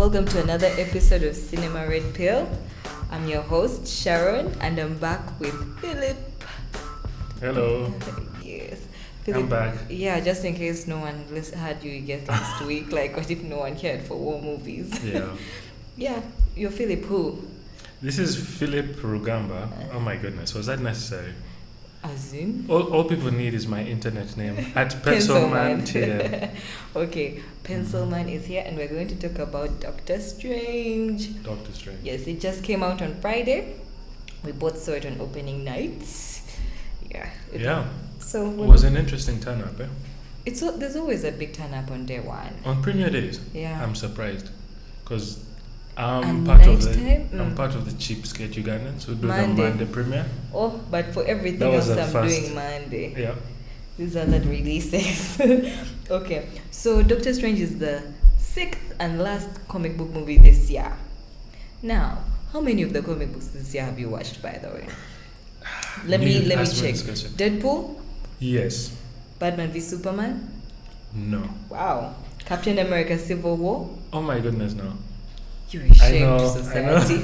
welcome to another episode of Cinema Red Pill. I'm your host, Sharon, and I'm back with Philip. Hello. Yes. Philip, I'm back. Yeah, just in case no one heard you guess last week, like what if no one cared for war movies? Yeah. Yeah, you're Philip who? This is Philip Rugamba. Oh my goodness, was that necessary? As in? All people need is my internet name at Pencilman TM. Okay, Pencilman is here and we're going to talk about Doctor Strange. Doctor Strange. Yes, it just came out on Friday. We both saw it on opening night. Yeah. Yeah. So it was an interesting turn up, eh? There's always a big turn up on day one. On premiere days. Yeah. I'm surprised because I'm part of the cheapskate Ugandans who do the Monday premiere. Oh, but for everything else I'm doing Monday. Yeah. These are the releases. Okay, so Doctor Strange is the 6th and last comic book movie this year. Now, how many of the comic books this year have you watched, by the way? Let me check. Deadpool? Yes. Batman v Superman? No. Wow. Captain America Civil War? Oh my goodness, no. You're ashamed of society.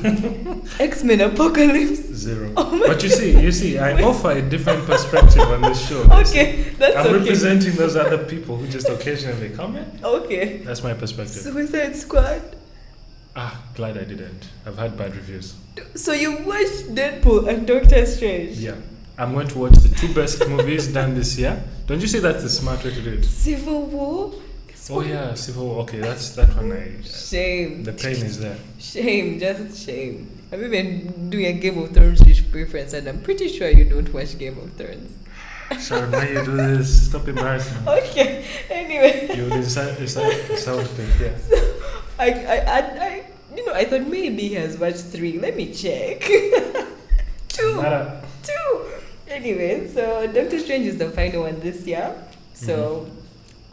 X-Men Apocalypse? Zero. Oh but you see, I offer a different perspective on this show. Okay, that's I'm okay. representing those other people who just occasionally comment. Okay. That's my perspective. Suicide Squad? Glad I didn't. I've had bad reviews. So you watched Deadpool and Doctor Strange? Yeah. I'm going to watch the two best movies done this year. Don't you see that's the smart way to do it? Civil War? Oh yeah, Civil War. Okay, that's that one. Shame. The pain is there. Shame, just shame. I've been doing a Game of Thrones dish preference, and I'm pretty sure you don't watch Game of Thrones. Sorry, why you do this? Stop embarrassing me. Okay. Anyway. You will sound thing. Yeah. So, I thought maybe he has watched 3. Let me check. 2. 2. Anyway, so Doctor Strange is the final one this year. So,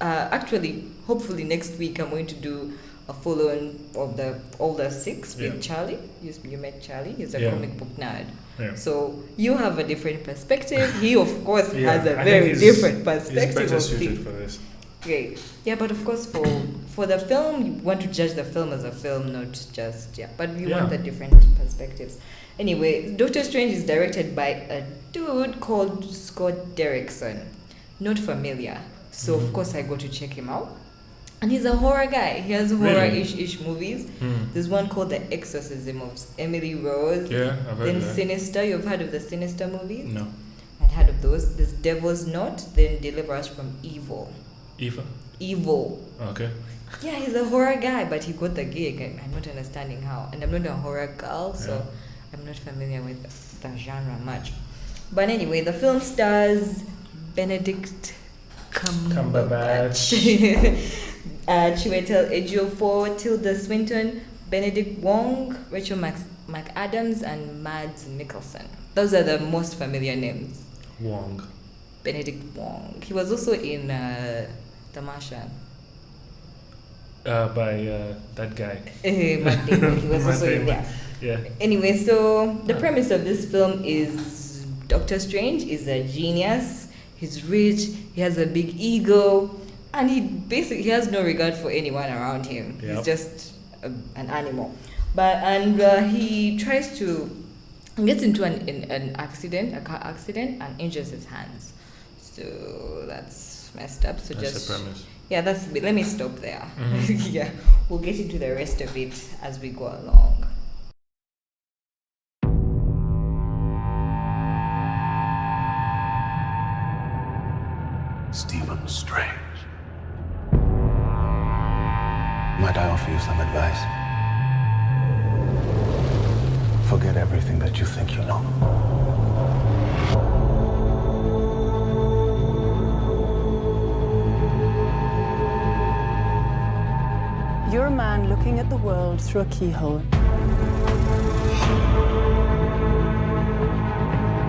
actually, hopefully next week I'm going to do a follow-on of all the 6 with Charlie. You met Charlie. He's a comic book nerd. Yeah. So you have a different perspective. He, of course, has a very different perspective. He's better suited for this. Great. Yeah, but of course, for the film, you want to judge the film as a film, not just but we want the different perspectives. Anyway, Doctor Strange is directed by a dude called Scott Derrickson. Not familiar. So of course I go to check him out. And he's a horror guy. He has horror-ish movies. There's one called The Exorcism of Emily Rose. Yeah, I've heard of that. Sinister. You've heard of the Sinister movies? No. I've heard of those. There's Devil's Knot, then Deliver Us from Evil. Evil. Okay. Yeah, he's a horror guy, but he got the gig. I'm not understanding how. And I'm not a horror girl, so I'm not familiar with the genre much. But anyway, the film stars Benedict Cumberbatch, Chiwetel Ejiofor, Tilda Swinton, Benedict Wong, Rachel McAdams, and Mads Mikkelsen. Those are the most familiar names. Wong. Benedict Wong. He was also in The Martian. By that guy. Matt Damon. He was also in there. Yeah. Anyway, so the premise of this film is Doctor Strange is a genius. He's rich, he has a big ego, and he has no regard for anyone around him. He's just an animal. He gets into an accident, a car accident, and injures his hands. So that's messed up. So that's the premise. Yeah, let me stop there. Yeah, we'll get into the rest of it as we go along. Stephen Strange. Might I offer you some advice? Forget everything that you think you know. You're a man looking at the world through a keyhole.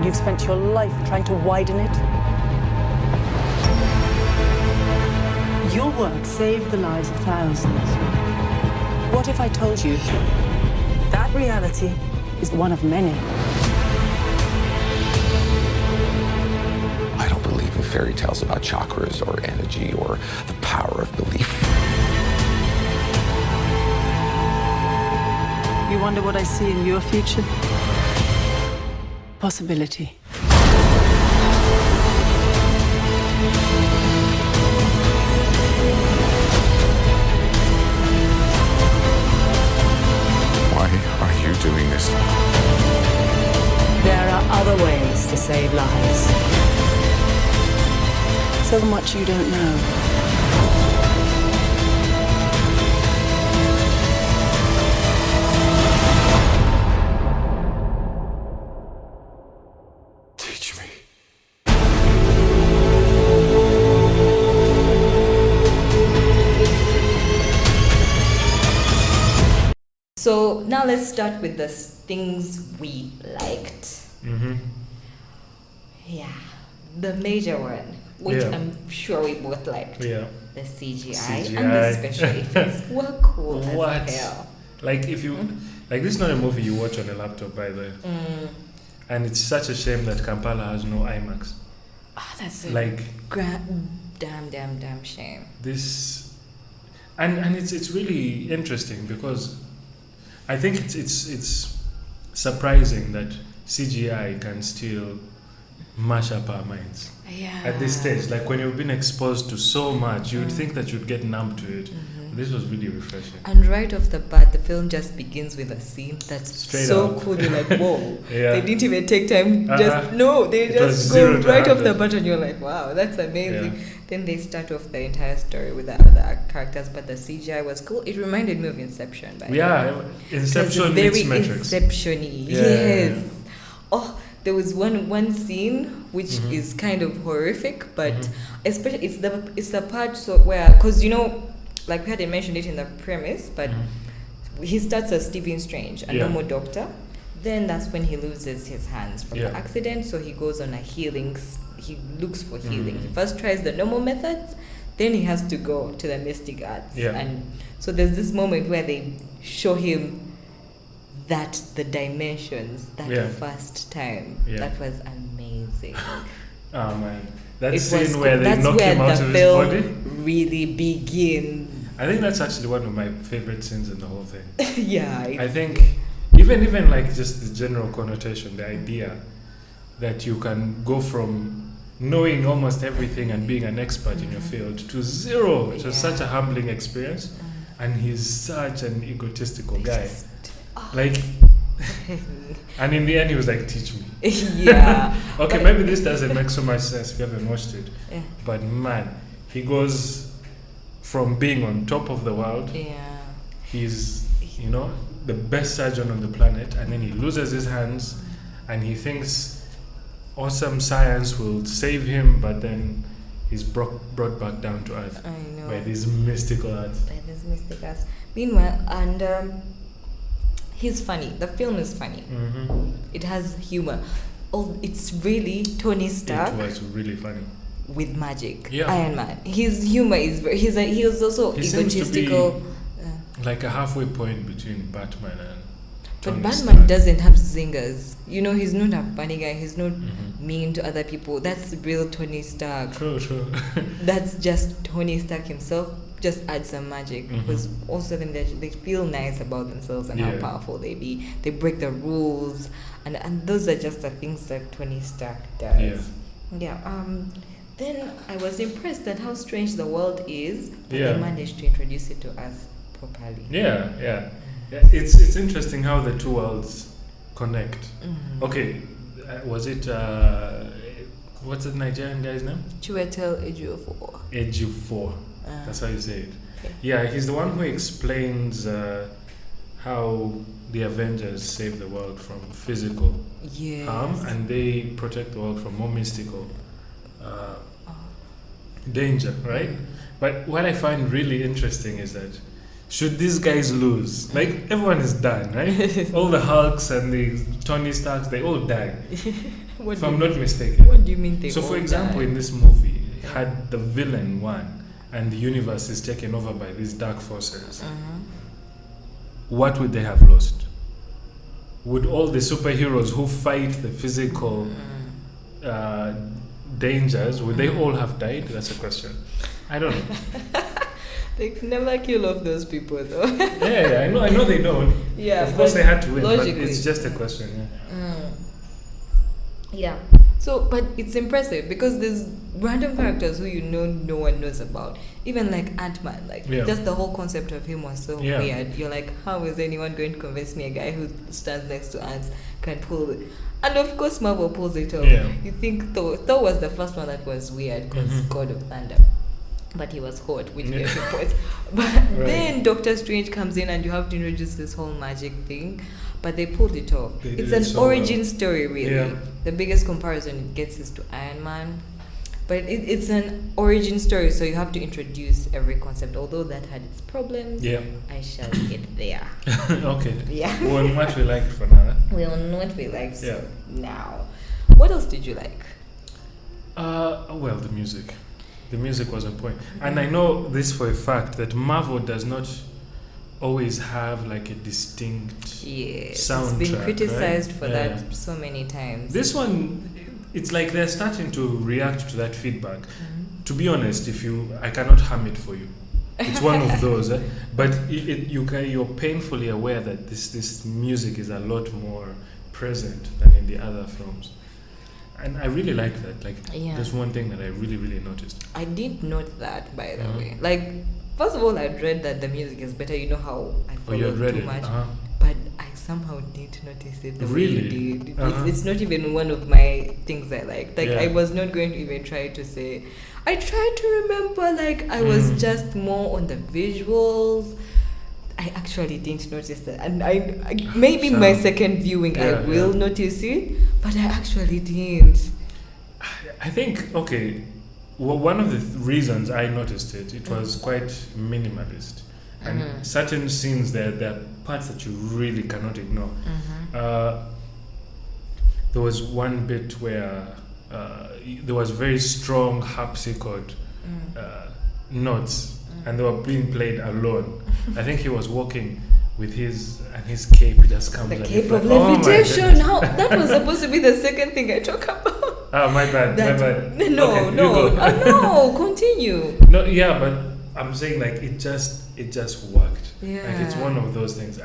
You've spent your life trying to widen it. Your work saved the lives of thousands. What if I told you that reality is one of many? I don't believe in fairy tales about chakras or energy or the power of belief. You wonder what I see in your future? Possibility. Why are you doing this? There are other ways to save lives. So much you don't know. Teach me. So now let's start with the things we liked. Mm-hmm. Yeah, the major one, which Yeah. I'm sure we both liked. Yeah. The CGI, CGI. and the special effects were cool What? as hell. Like if you like, this is not a movie you watch on a laptop, by the way. And it's such a shame that Kampala has no IMAX. Ah, that's a Like damn shame. this, and it's really interesting because I think it's surprising that CGI can still mash up our minds Yeah. at this stage. Like when you've been exposed to so much, you'd think that you'd get numb to it. This was really refreshing. And right off the bat, the film just begins with a scene that's Straight so up. cool. You're like, whoa. Yeah. They didn't even take time. Just no, they It was just 0 go to right off the 100. bat, and you're like, wow, that's amazing. Yeah. Then they start off the entire story with the other characters, but the CGI was cool. It reminded me of Inception. By the way. Yeah, Inception Very meets Matrix. Inception-y. Yeah, Yes. yeah. Oh, there was one scene which is kind of horrific, but especially it's the part where, because like we hadn't mentioned it in the premise, but he starts as Stephen Strange, a Yeah. normal doctor. Then that's when he loses his hands from the Yeah. accident, so he goes on a he looks for healing. He first tries the normal methods, then he has to go to the mystic arts. Yeah. And so there's this moment where they show him that the dimensions that Yeah. first time. Yeah. That was amazing. Oh man, that It was scene cool. where they That's knock where him out the of his film body. really begins. I think that's actually one of my favorite scenes in the whole thing. Yeah. I think even like just the general connotation, the idea that you can go from knowing almost everything and being an expert in your field to zero. It was such a humbling experience, and he's such an egotistical guy. Like, and in the end, he was like, "Teach me." Yeah. Okay, But- maybe this doesn't make so much sense if you haven't watched it. Yeah. But man, he goes from being on top of the world. Yeah. He's, the best surgeon on the planet, and then he loses his hands, and he thinks awesome science will save him, but then he's brought back down to earth I know. by these mystical arts. By this mystic ass. Meanwhile, and he's funny. The film is funny. It has humor. Oh, it's really Tony Stark It was really funny. with magic. Yeah. Iron Man. His humor is very. He was also He seems to be egotistical. like a halfway point between Batman and Tony But Stark. Batman doesn't have zingers. He's not a funny guy. He's not mean to other people. That's real Tony Stark. True. That's just Tony Stark himself. Just add some magic, because also they feel nice about themselves and how Yeah. powerful they be. They break the rules, and those are just the things that Tony Stark does. Yeah. Then I was impressed at how strange the world is, but Yeah. they managed to introduce it to us properly. Yeah. It's interesting how the two worlds connect. Okay, was it what's the Nigerian guy's name? Chiwetel Ejiofor. Ejiofor. That's how you say it. Okay. Yeah, he's the one who explains how the Avengers save the world from physical Yes. harm, and they protect the world from more mystical danger, right? But what I find really interesting is that should these guys lose, like everyone is done, right? All the Hulks and the Tony Starks, they all die. What If do I'm you not mistaken. What do you mean they So, for all example, die? in this movie, had the villain won and the universe is taken over by these dark forces, what would they have lost? Would all the superheroes who fight the physical dangers, would they all have died? That's a question. I don't know. They never kill off those people though. Yeah, I know they don't. Yeah, of course they had to win, but logically. it's just a question. Yeah. So, but it's impressive because there's random characters who no one knows about. Even like Ant-Man, just the whole concept of him was so weird. You're like, how is anyone going to convince me a guy who stands next to ants can pull it? And of course Marvel pulls it off. Yeah. You think Thor was the first one that was weird because God of Thunder. But he was hot, which gets the point. But then Doctor Strange comes in and you have to introduce this whole magic thing. But they pulled it off. It's an origin story, really. Yeah. The biggest comparison it gets is to Iron Man. But it's an origin story, so you have to introduce every concept. Although that had its problems, I shall get there. Okay. Yeah. Well, what we like for now. We'll know what we like now. What else did you like? Well, the music. The music was on point. And I know this for a fact that Marvel does not always have like a distinct soundtrack. It's been criticized for that that so many times. This one, it's like they're starting to react to that feedback. To be honest, I cannot hum it for you. It's one of those, but you're painfully aware that this music is a lot more present than in the other films. And I really like that. That's one thing that I really, really noticed. I did note that, by the way. First of all, I'd read that the music is better. You know how I follow too much. But I somehow didn't notice it the way you did. It's not even one of my things I like. I was not going to even try to say. I tried to remember, I was just more on the visuals. I actually didn't notice that. And I maybe my second viewing I will notice it, but I actually didn't. I think, one of the reasons I noticed it was quite minimalist. And certain scenes, there are parts that you really cannot ignore. There was one bit where there was very strong harpsichord notes, and they were being played alone. I think he was walking with his cape just comes. The cape of levitation. That was supposed to be the second thing I talk about. Oh, my bad. No, no, continue. No, yeah, but I'm saying it just worked. Yeah. It's one of those things.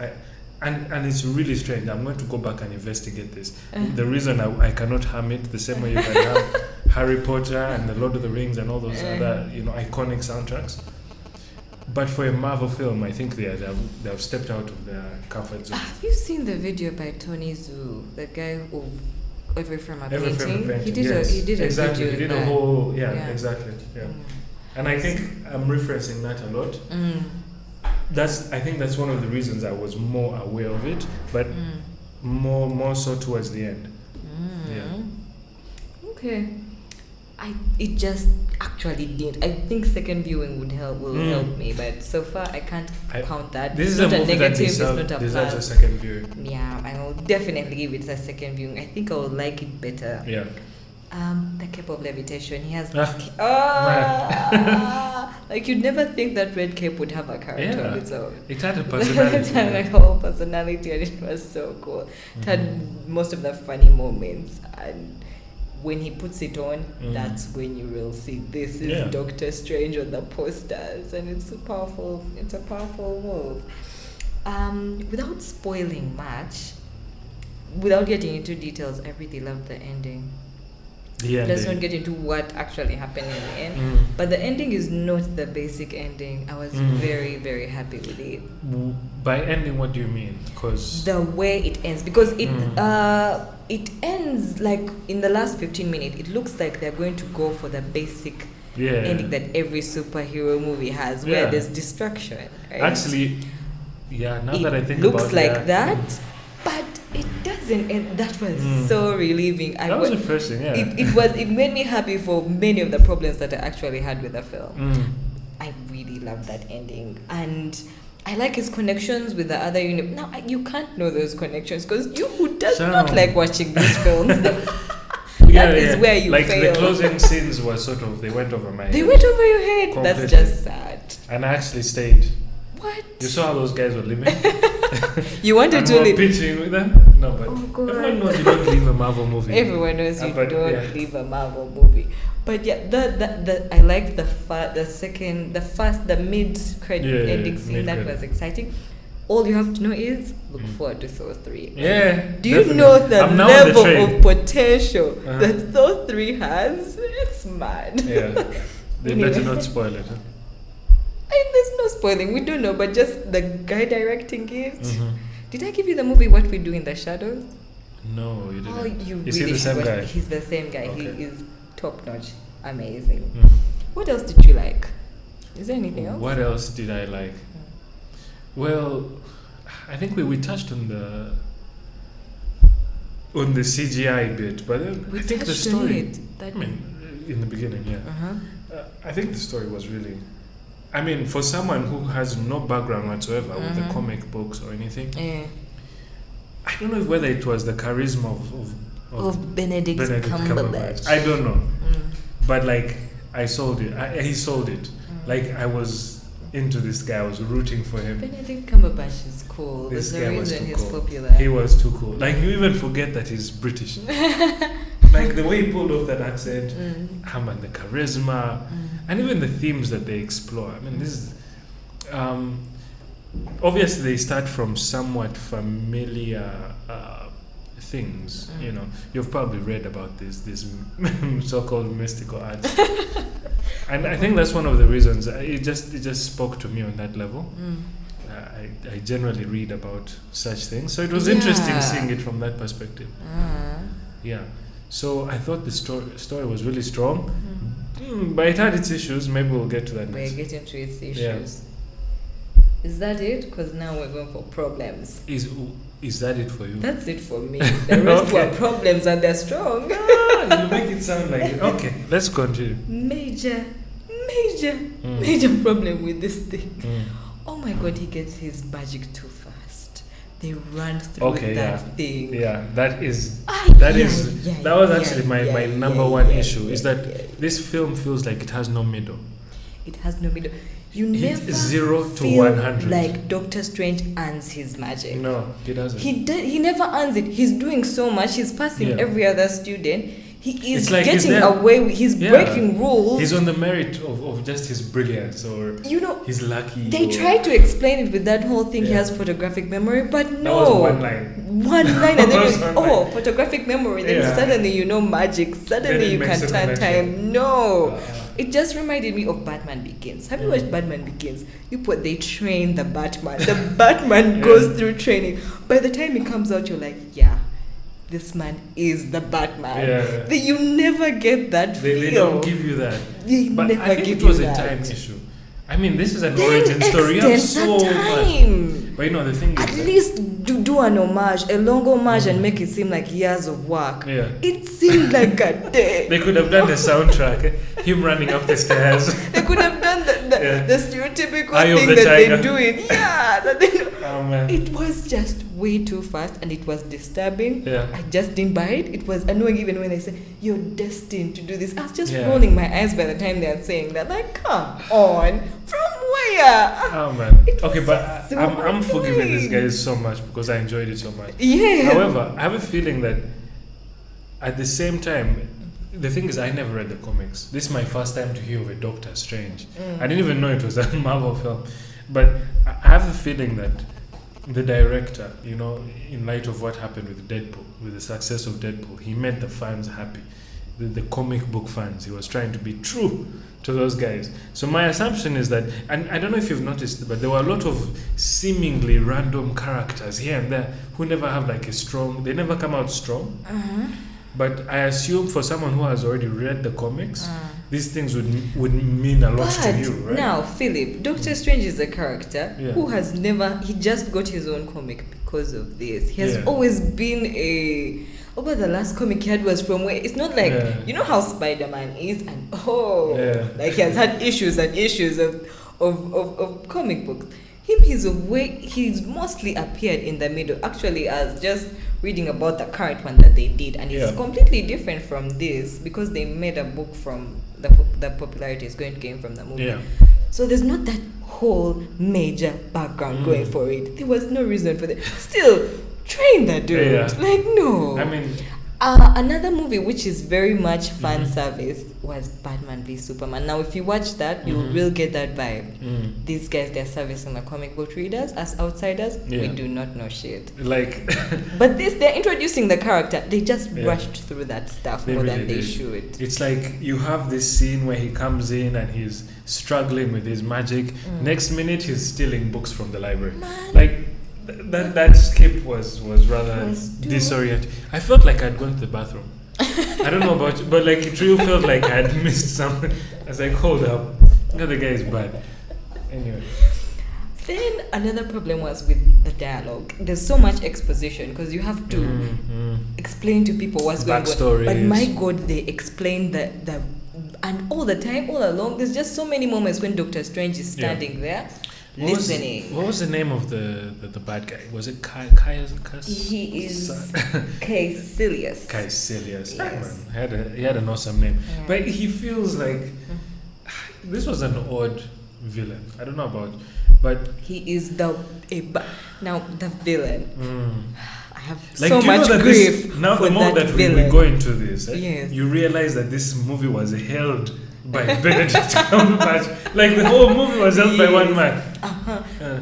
And it's really strange. I'm going to go back and investigate this. The reason I cannot hum it the same way you can hum Harry Potter and the Lord of the Rings and all those other iconic soundtracks. But for a Marvel film, I think they have stepped out of their comfort zone. Have you seen the video by Tony Zhu, the guy who Every Frame a Painting? He did a exactly. video. He did a whole exactly. Yeah. And I think I'm referencing that a lot. I think that's one of the reasons I was more aware of it, but more so towards the end. Yeah. Okay. It just actually didn't. I think second viewing will help me, but so far I can't count that. This it's is not a movie negative, that it's not a deserves plus. a second viewing. Yeah, I will definitely give it a second viewing. I think I would like it better. Yeah. The Cape of Levitation. He has you'd never think that red cape would have a character of its own. It had a personality. It had a whole personality, and it was so cool. It had most of the funny moments, and when he puts it on, that's when you will see this is Doctor Strange on the posters, and it's a powerful move. Without spoiling much, without getting into details, I really loved the ending. Let's not get into what actually happened in the end, but the ending is not the basic ending. I was very, very happy with it. By ending, what do you mean? Because the way it ends, because it ends in the last 15 minutes. It looks like they're going to go for the basic ending that every superhero movie has, where there's destruction. Right? Actually, now that I think about it, looks like that, but it doesn't. And that was so relieving. That was refreshing. Yeah, it made me happy for many of the problems that I actually had with the film. I really loved that ending, and I like his connections with the other unit. Now you can't know those connections because you who does not like watching these films. That is where you fail. The closing scenes were they went over my head. They went over your head. Completely. That's just sad. And I actually stayed. What? You saw how those guys were living? You wanted and to we were live. pitching with them? No, but Oh, God. everyone knows you don't leave a Marvel movie. Everyone knows you But, don't yeah. leave a Marvel movie. But yeah, the I liked the mid credit ending scene. That mid-credit. was exciting. All you have to know is look forward to Thor 3. Yeah. Do you definitely. know the I'm now on the level train. of potential Uh-huh. that Thor 3 has? It's mad. Yeah. They Anyway. better not spoil it. Huh? There's no spoiling. We don't know, but just the guy directing it. Mhm. Did I give you the movie What We Do in the Shadows? No, you didn't. Oh, you Is really he the same should watch guy? it. He's the same guy. Okay. He is top notch, amazing. Mhm. What else did you like? Is there anything else? What else did I like? Well, I think we touched on the CGI bit, but We I think the touched on story. it. That I mean, in the beginning, yeah. uh-huh. I think the story was really. I mean, for someone who has no background whatsoever with the comic books or anything, Yeah. I don't know whether it was the charisma Of Benedict Cumberbatch. I don't know, but like I sold it. He sold it. Like I was into this guy. I was rooting for him. Benedict Cumberbatch is cool. This There's a guy was reason too he's cool. popular. He was too cool. Like you even forget that he's British. Like the way he pulled off that accent, and the charisma, and even the themes that they explore. I mean, this is obviously they start from somewhat familiar things. You know, you've probably read about this so-called mystical art, and I think that's one of the reasons it just spoke to me on that level. I generally read about such things, so it was interesting seeing it from that perspective. Yeah, so I thought the story was really strong, but it had its issues. Maybe we'll get to that We're next. getting to its issues. Yeah. Is that it? Because now we're going for problems. Is that it for you? That's it for me. The rest Okay. were problems and they're strong. You make it sound like it. Okay, let's continue. Major problem with this thing. Oh my god, he gets his magic too fast. They run through that thing. Yeah, that was yeah, actually my yeah, number yeah, one yeah, issue is yeah, that yeah. this film feels like it has no middle. It has no middle. You It's never 0 to feel 100. like Doctor Strange earns his magic. No, he doesn't. He never earns it. He's doing so much. He's passing Yeah. every other student. He is It's like he's getting there. away with. He's Yeah. breaking rules. He's on the merit of just his brilliance, or You know, he's lucky. they or- try to explain it with that whole thing. He Yeah. has photographic memory, but That no. was one line. One line, and That was then one line. photographic memory. Then Yeah. suddenly you know magic. Then Suddenly it you makes can a turn connection. time. No. Uh, It just reminded me of Batman Begins. Have you watched Batman Begins? They train the Batman. The Batman goes through training. By the time it comes out, you're like, yeah, this man is the Batman. Yeah. You never get that They feel. don't give you that. They But never I think give it was you a that. time issue. I mean, this is an Then origin story. You have extend so the much. time. But you know, the thing At is, that- least do an homage, a long homage, and make it seem like years of work. Yeah. It seemed like a day. they could have done the soundtrack, him running up the stairs. They could have done Yeah. the stereotypical Eye of thing the that tiger. they do it. Yeah, that they do. Oh man. It was just way too fast and it was disturbing. Yeah. I just didn't buy it. It was annoying even when they said, you're destined to do this. I was just Yeah. rolling my eyes by the time they are saying that. Like, come on. From where? Oh man. It Okay, was but just so I'm forgiving these annoying. guys so much because I enjoyed it so much. Yeah. However, I have a feeling that at the same time, the thing is, I never read the comics. This is my first time to hear of a Doctor Strange. I didn't even know it was a Marvel film. But I have a feeling that the director, you know, in light of what happened with Deadpool, with the success of Deadpool, he made the fans happy. The comic book fans. He was trying to be true to those guys. So my assumption is that, and I don't know if you've noticed, but there were a lot of seemingly random characters here and there who never have like a strong, they never come out strong. But I assume for someone who has already read the comics, these things would mean a lot to you, right? Now, Philip, Doctor Strange is a character Yeah. who has never, he just got his own comic because of this. He has Yeah. always been a, but the last comic he had was from where, it's not like, Yeah. you know how Spider-Man is, and Yeah. like he has had issues and issues of comic books. He's mostly appeared in the middle, actually, as just reading about the current one that they did, and it's Yeah. completely different from this because they made a book from the popularity is going to gain from the movie. Yeah. So there's not that whole major background going for it. There was no reason for that. Still, train that dude. Yeah. Like, no. I mean, another movie which is very much fan service was Batman v Superman. Now, if you watch that, you will get that vibe. These guys, they're servicing the comic book readers. As outsiders, we do not know shit. like, But they're introducing the character. They just rushed through that stuff more than they did. should. It's like you have this scene where he comes in and he's struggling with his magic. Next minute, he's stealing books from the library. Like, that skip was rather disorienting. I felt like I'd gone to the bathroom. I don't know about you, but like it really felt like I had missed something. I was like, hold up, the other guy is bad. Anyway. Then another problem was with the dialogue. There's so much exposition because you have to explain to people what's going on. But my God, they explain the and all the time, all along, there's just so many moments when Doctor Strange is standing there. Listening. What was the name of the bad guy? Was it Caius? He is Caecilius. Caecilius. Yes. He had an awesome name. Yeah. But he feels like this was an odd villain. I don't know about, but he is the villain. I have like, so much grief. Now the more that we go into this, yes. You realize that this movie was held by Benedict Cumberbatch. Like the whole movie was held by one man.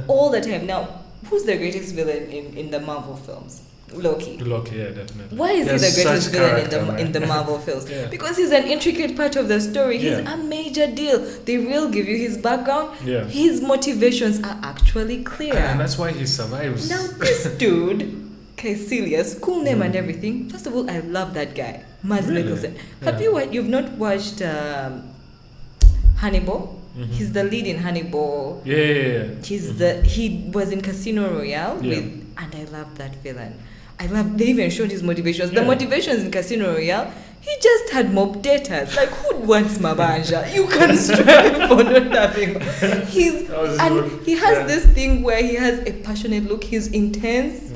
All the time. Now, who's the greatest villain in the Marvel films? Loki. Loki, yeah, definitely. Why is he the greatest villain in the Marvel films? Because he's an intricate part of the story. He's a major deal. They will give you his background. Yeah. His motivations are actually clear. And that's why he survives. Now, this dude, Caecilius, cool name and everything. First of all, I love that guy, Mads Mikkelsen. Have you've not watched Hannibal? He's the lead in Hannibal. Yeah. He was in Casino Royale and I love that villain. They even showed his motivations. The motivations in Casino Royale, he just had mob datas. Like, who wants Mabanja? You can strive for not having. He has this thing where he has a passionate look. He's intense.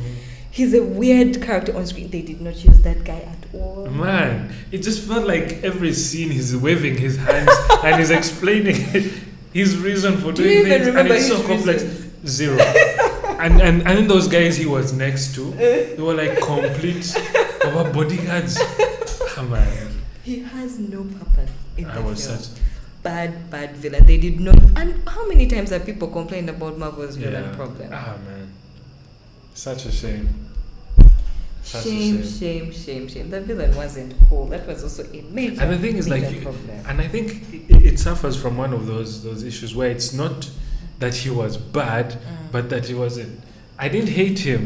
He's a weird character on screen. They did not use that guy at all. Man, it just felt like every scene he's waving his hands and he's explaining his reason for doing things, and it's so complex. Zero. And then those guys he was next to, they were like complete bodyguards. Man. He has no purpose in the film. Such bad villain. They did not. And how many times have people complained about Marvel's villain problem? Man, such a shame. Shame. The villain wasn't cool. That was also a major. And the thing is, problem. And I think it suffers from one of those issues where it's not that he was bad, but that he wasn't. I didn't hate him.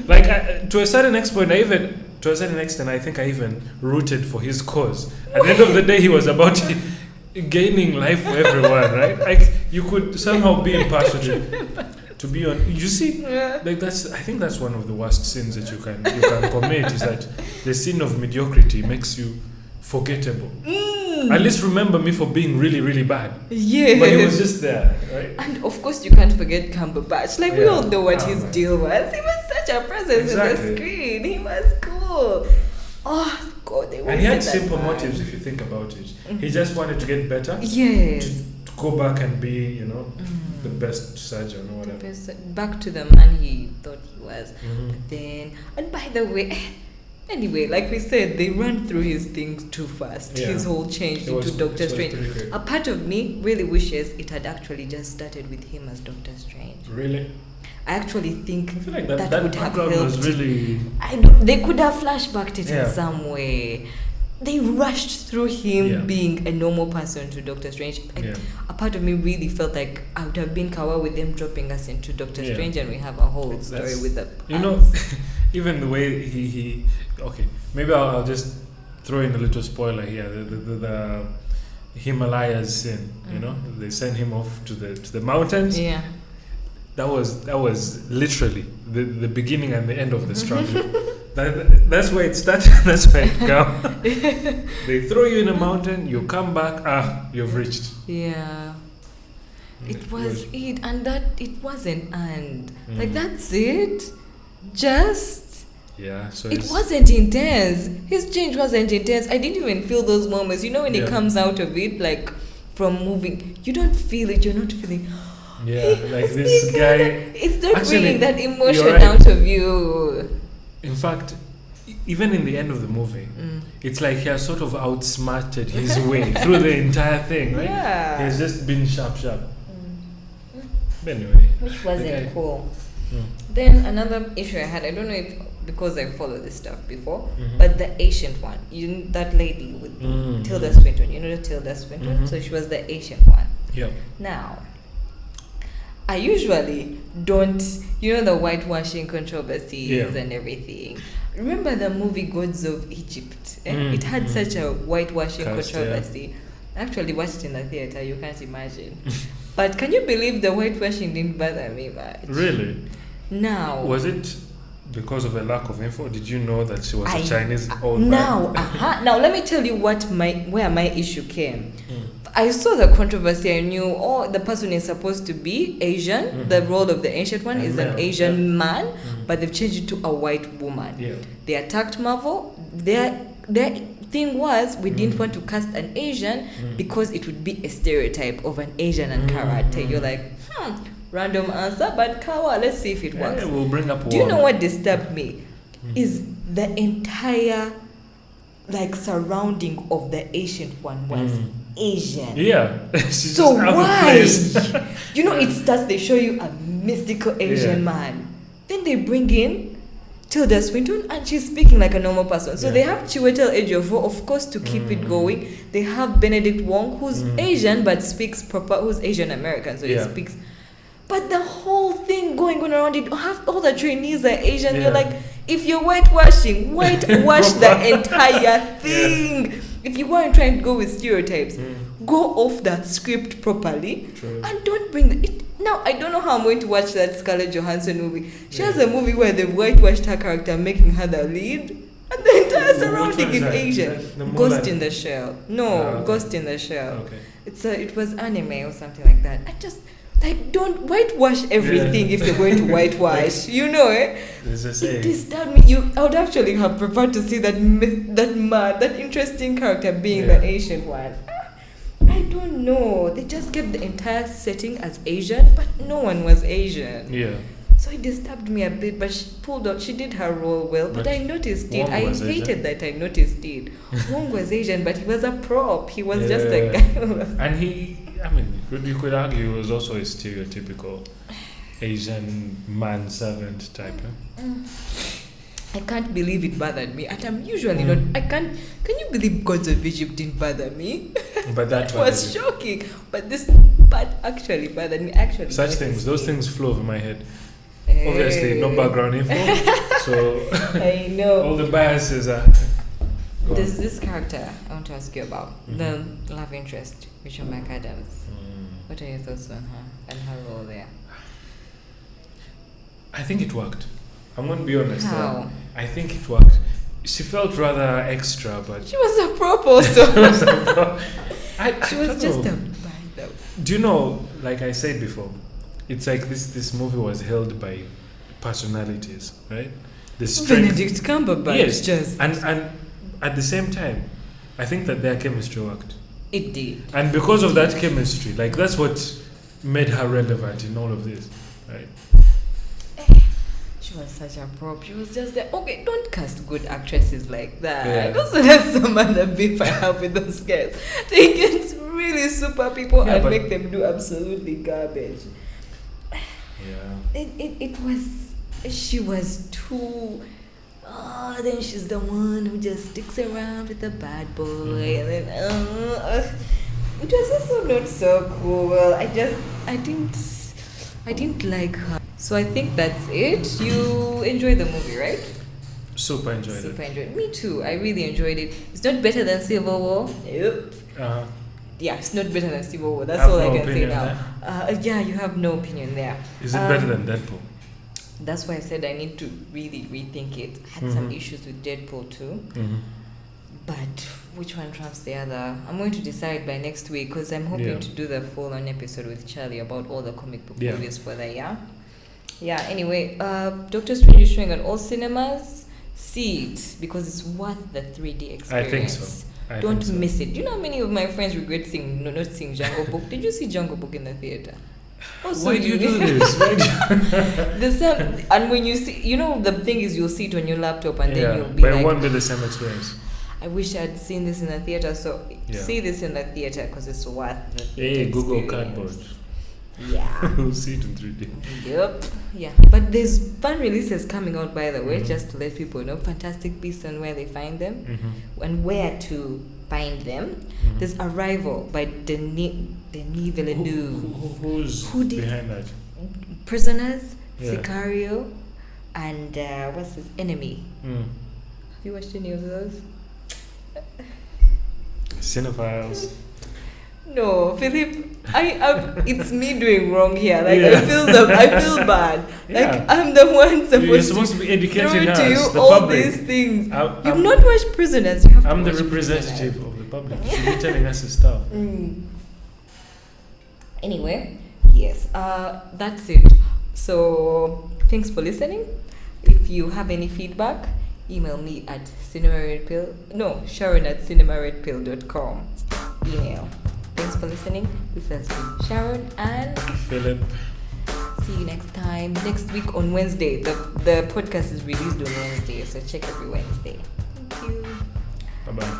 To a certain extent, I think I even rooted for his cause. At the end of the day, he was about gaining life for everyone, right? Like, you could somehow be impartial. To be on, you see, like I think that's one of the worst sins that you can commit, is that the sin of mediocrity makes you forgettable. At least remember me for being really, really bad. Yeah, but he was just there, right? And of course, you can't forget Cumberbatch. Like, we all know what his deal was. He was such a presence in the screen. He was cool. Oh God, and he had simple motives if you think about it. He just wanted to get better. Yes. To go back and be, the best surgeon or whatever. Back to the man he thought he was. But then, and by the way, anyway, like we said, they ran through his things too fast. His whole change into Doctor Strange. A part of me really wishes it had actually just started with him as Doctor Strange. Really? I actually think I feel like that would have helped. Was really... They could have flashbacked it in some way. They rushed through him being a normal person to Doctor Strange. A part of me really felt like I would have been kawa with them dropping us into Doctor Strange, and we have a whole story with the even the way he okay, maybe I'll just throw in a little spoiler here. The Himalayas scene, they send him off to the mountains. Yeah. That was literally the beginning and the end of the struggle. That's where it started. That's where it comes. They throw you in a mountain, you come back. You've reached. Yeah. It was it, and that it wasn't, and like that's it. Just. Yeah. So it wasn't intense. His change wasn't intense. I didn't even feel those moments. When he comes out of it, like from moving. You don't feel it. You're not feeling. Yeah, "Hey, like it's this being guy. kinda-" It's not Actually, bringing that emotion you're right. out of you. In fact, even in the end of the movie, it's like he has sort of outsmarted his way through the entire thing, right? Yeah. He's just been sharp. But anyway, Which wasn't Okay. cool. Mm. Then another issue I had, I don't know if because I followed this stuff before, but the ancient one, that lady with Tilda Swinton, you know the Tilda Swinton? So she was the ancient one. yeah. Now, I usually don't, you know, the whitewashing controversies Yeah. and everything. Remember the movie Gods of Egypt? It had such a whitewashing Cast, yeah. controversy. I actually watched it in the theater, you can't imagine. But can you believe the whitewashing didn't bother me much? Really? Now, Was it because of a lack of info? Did you know that she was I- a Chinese old now, man? now let me tell you where my issue came. I saw the controversy. I knew, the person is supposed to be Asian. The role of the ancient one is an male, Asian man, but they've changed it to a white woman. Yeah. They attacked Marvel. Their thing was we didn't want to cast an Asian because it would be a stereotype of an Asian and character. You're like, random answer, but Kawa, let's see if it works. Yeah, we'll bring up Do you know one. what disturbed me? Is the entire surrounding of the ancient one was Asian. Yeah. She's So just out of why? place. You know, it starts, they show you a mystical Asian Yeah. man. Then they bring in Tilda Swinton and she's speaking like a normal person. So Yeah. they have Chiwetel Ejiofor, of course, to keep it going. They have Benedict Wong, who's Asian but speaks proper, who's Asian American, so Yeah. he speaks. But the whole thing going on around it, half all the trainees are Asian. Yeah. You're like, if you're whitewashing, whitewash the Proper. entire thing. If you weren't trying to go with stereotypes, go off that script properly. True. And don't bring it. Now, I don't know how I'm going to watch that Scarlett Johansson movie. She has a movie where they've whitewashed her character, making her the lead. And the entire Which surrounding one is is that? Asian. Is that the Ghost Mulan? in the Shell. No, Okay. Ghost in the Shell. Okay. It was anime or something like that. I just don't whitewash everything if you're going to whitewash. You know, There's a It saying. disturbed me. I would actually have preferred to see that that interesting character being the Asian one. I don't know. They just kept the entire setting as Asian, but no one was Asian. Yeah. So it disturbed me a bit, but she pulled out. She did her role well, but But I noticed it. Wong I was hated Asian. that I noticed it. Wong was Asian, but he was a prop. He was just a Yeah. guy. Who was And you could argue he was also a stereotypical Asian manservant type. I can't believe it bothered me. And I'm usually not. I can't. Can you believe Gods of Egypt didn't bother me? But that It was was shocking. But this actually bothered me. Actually, such noticed things. Those it. things flew over my head. Eh, Obviously, no background info, so I know. all the biases are. gone. There's this character I want to ask you about. The love interest, Rachel McAdams. What are your thoughts on her and her role there? I think it worked. I'm going to be honest. How? I think it worked. She felt rather extra, but She was a prop also. I She was don't just know. a bride though. Do you know, like I said before, it's like this movie was held by personalities, right? The strength. Benedict Cumberbatch Yes, just and at the same time, I think that their chemistry worked. it did. And because of that chemistry, like that's what made her relevant in all of this, right? She was such a prop. She was just there. Okay, don't cast good actresses like that. Yeah. Also, that's some other beef I have with those guys. They get really super people Yeah, and but- make them do absolutely garbage. Yeah. It was. She was too. Then she's the one who just sticks around with the bad boy, and then it was also not so cool. I didn't like her. So I think that's it. You enjoyed the movie, right? Super enjoyed Super it. enjoyed. Me too. I really enjoyed it. It's not better than Civil War. Yep. Yeah, it's not better than Civil War. That's Have all no I can say opinion now. Yeah, you have no opinion there. Is it better than Deadpool? That's why I said I need to really rethink it. I had some issues with Deadpool too. But which one trumps the other? I'm going to decide by next week because I'm hoping Yeah. to do the full-on episode with Charlie about all the comic book Yeah. movies for the year. Yeah, anyway, Doctor Strange is showing at all cinemas. See it because it's worth the 3D experience. I think so. I Don't think so. miss it. Do you know how many of my friends regret not seeing Jungle Book? Did you see Jungle Book in the theater? Oh, so Why do you do this? Why do and when you see, the thing is, you'll see it on your laptop, and then yeah, you'll be but it like, won't be the same experience. I wish I'd seen this in the theater. So Yeah. see this in the theater because it's worth the theater Hey, Google experience. Cardboard. Yeah. We'll see it in 3D. Yep. Yeah. But there's fun releases coming out, by the way, just to let people know. Fantastic Beasts and where they find them, and where to find them. There's Arrival by Denis Villeneuve. Who's did- behind that? Prisoners, Yeah. Sicario, and what's his Enemy. Mm. Have you watched any of those? Cinephiles. No, Philip. It's me doing wrong here. Like Yeah. I feel bad. Yeah. Like I'm the one You're supposed supposed to be educating throw us, to you the all public. these things. I'm- You've I'm- not watched Prisoners. You have to I'm the watch representative Prisoners. of the public. You should be telling us the stuff. Anyway, yes, that's it. So thanks for listening. If you have any feedback, email me at Sharon@cinemaredpill.com. Email. Thanks for listening. This has been Sharon, and Philip. see you next time. Next week on Wednesday. The podcast is released on Wednesday, so check every Wednesday. Thank you. Bye bye.